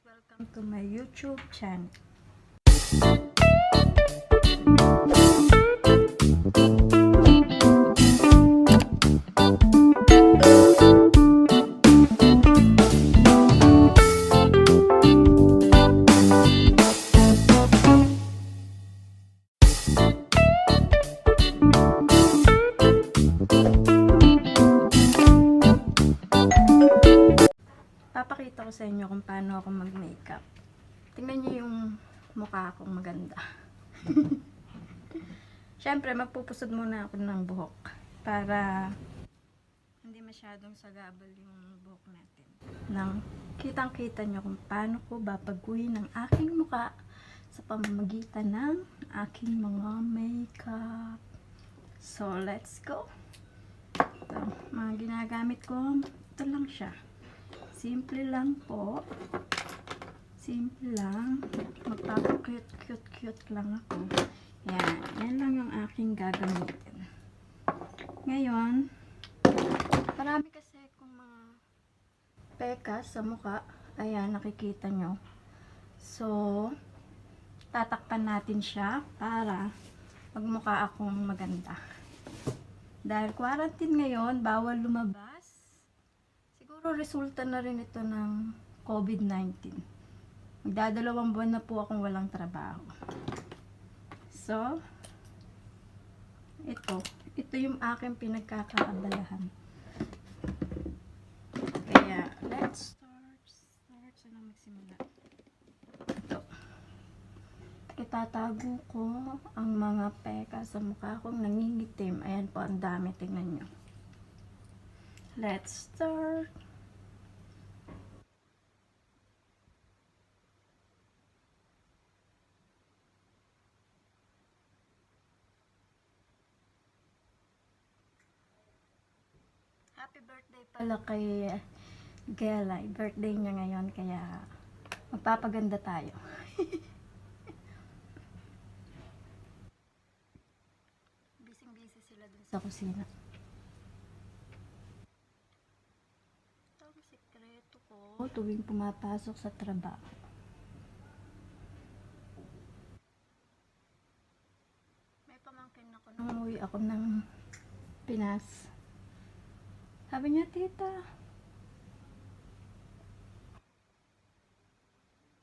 Welcome to my YouTube channel. Papakita ko sa inyo kung paano ako mag-makeup. Tingnan niyo yung mukha akong maganda. Siyempre, magpupusod muna ako ng buhok para hindi masyadong sagabal yung buhok natin. Nang kitang-kita niyo kung paano ko babaguhin ang aking mukha sa pamamagitan ng aking mga makeup. So, let's go! Ito, mga ginagamit ko, ito lang siya. Simple lang po. Simple lang. Magpapakute-cute lang ako. Yan. Yan lang yung aking gagamitin. Ngayon, marami kasi kung mga pekas sa mukha. Ayan, nakikita nyo. So, tatakpan natin siya para magmukha akong maganda. Dahil quarantine ngayon, bawal lumabas. Siguro resulta na rin ito ng COVID-19. Magdadalawang buwan na po akong walang trabaho. So, ito yung aking pinagkakaabalahan. Kaya, let's start. Saan magsimula? Ito. Itatago ko ang mga peka sa mukha kong nangingitim. Ayan po, ang dami. Tingnan nyo. Let's start. Happy birthday pala kay Gelay. Birthday niya ngayon, kaya magpapaganda tayo. Busy sila dun sa kusina. Ito ang sikreto ko tuwing pumapasok sa trabaho. May pamangkin ako nung umuwi ako ng Pinas. Sabi niya, tita,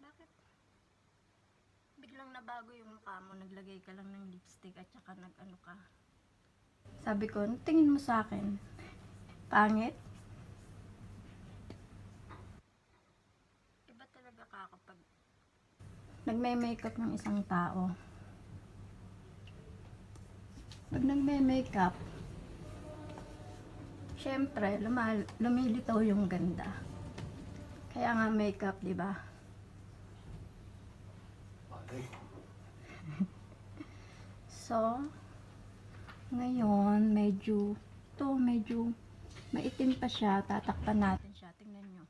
bakit biglang nabago yung mukha mo? Naglagay ka lang ng lipstick at saka nag-ano ka. Sabi ko, tingin mo sa akin, pangit? Iba talaga ka kapag nagme-makeup ng isang tao. Pag nagme-makeup, siyempre, lumilitaw yung ganda. Kaya nga makeup, di ba? So, ngayon, medyo maitim pa siya. Tatakpan natin siya. Tingnan nyo.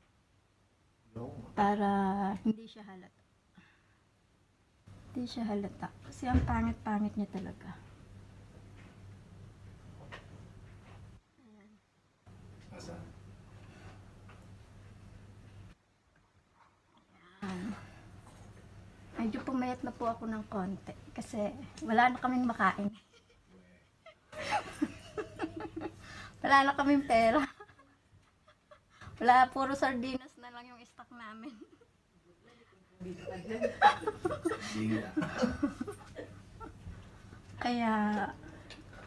Para hindi siya halata. Hindi siya halata. Kasi ang pangit-pangit niya talaga. Medyo pumayat na po ako ng konti kasi wala na kaming makain. Wala na kaming pera. Wala, puro sardinas na lang yung stock namin. Kaya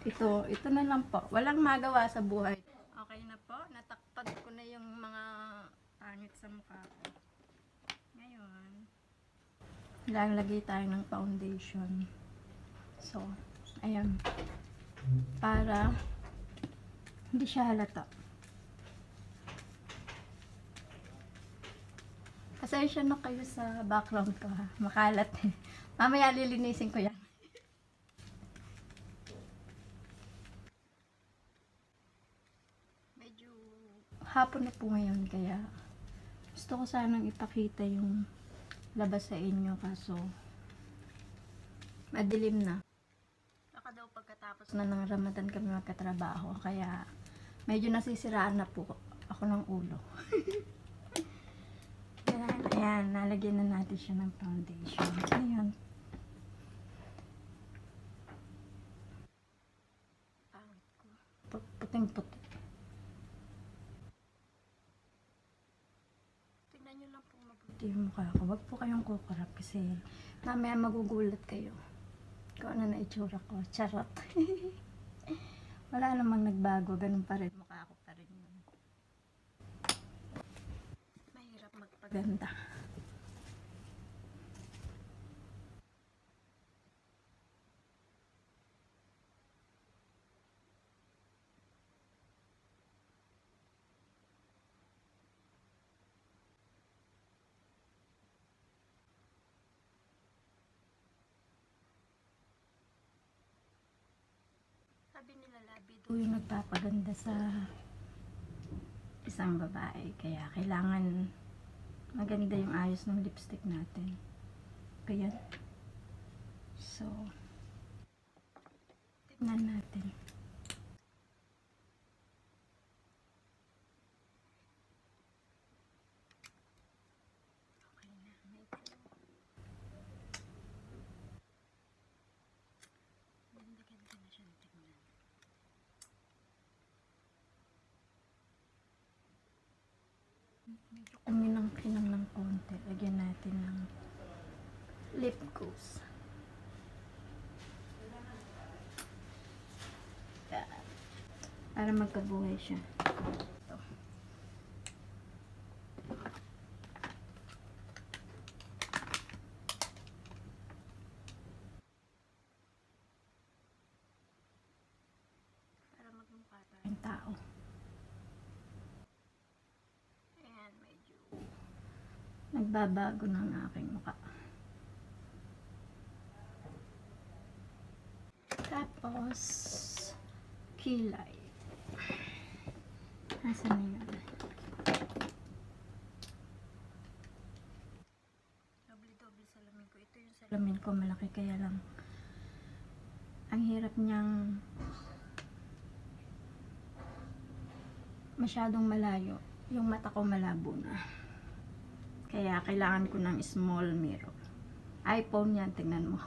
ito na lang po. Walang magawa sa buhay. Okay na po, natakpan ko na yung mga pangit sa mukha ko. Ngayon, lalagay tayo ng foundation. So, ayan. Para hindi siya halata. Pasensya na kayo sa background ko ha. Makalat eh. Mamaya lilinisin ko yan. Medyo hapon na po ngayon kaya gusto ko sanang ipakita yung labas sa inyo kaso madilim na. Saka daw pagkatapos na ng Ramadan kami magkatrabaho kaya medyo nasisiraan na po ako ng ulo. Ayan, Ayan, nalagyan na natin siya ng foundation. Ayan. Pangit ko. Puting-puti. Tignan nyo lang po mabuti yung mukha ko. Huwag po kayong kukurap kasi mamaya magugulat kayo kung ano na itsura ko. Charot. Wala namang nagbago. Ganun pa rin. Mukha ko pa rin yun. Mahirap magpaganda. Sabi nila labi daw yung nagpapaganda sa isang babae. Kaya kailangan maganda yung ayos ng lipstick natin. Kaya so tignan natin. Okay na. Ganda na siya tignan. Medyo kuminang-kinang ng konti. Lagyan natin ng lip gloss. Para magkabuhay siya. Ito. Para magmukha tayong tao. Ayan, medyo nagbabago ng aking mukha. Tapos kilay. Nasaan na yun? Doble-doble salamin ko. Ito yung salamin ko malaki kaya lang ang hirap niyang masyadong malayo. Yung mata ko malabo na. Kaya kailangan ko ng small mirror. iPhone yan, tingnan mo.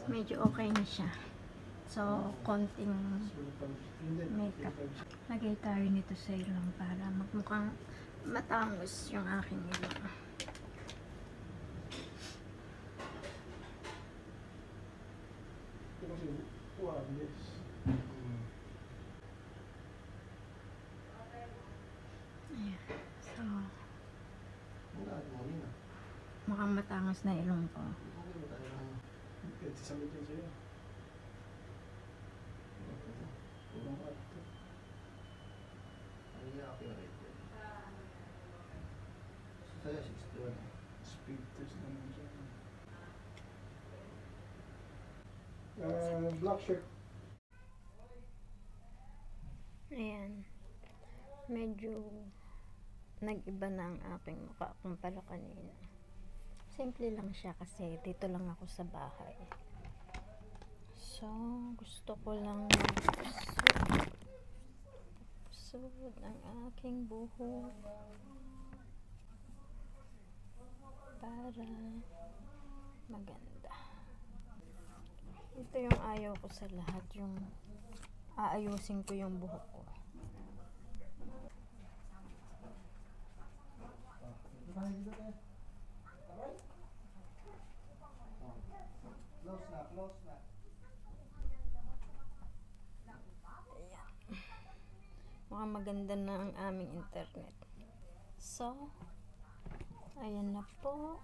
Medyo okay na siya. So, konting makeup. Lagay tayo nito sa ilong para magmukhang matangos yung aking ilong. Ayan. So, mukhang matangos na ilong ko. Black shirt. Ayan. Medyo nag-iba na ang aking mukha kumpara kanina. Simple lang siya kasi dito lang ako sa bahay. So, gusto ko lang magpusod ang aking buhok para maganda. Ito yung ayaw ko sa lahat, yung aayusin ko yung buhok ko. maganda na ang aming internet. So, ayan na po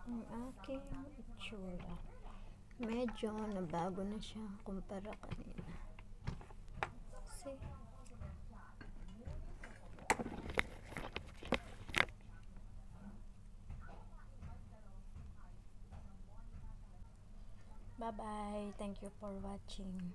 ang aking itsura. Medyo nabago na siya kumpara kanina. See? Bye-bye. Thank you for watching.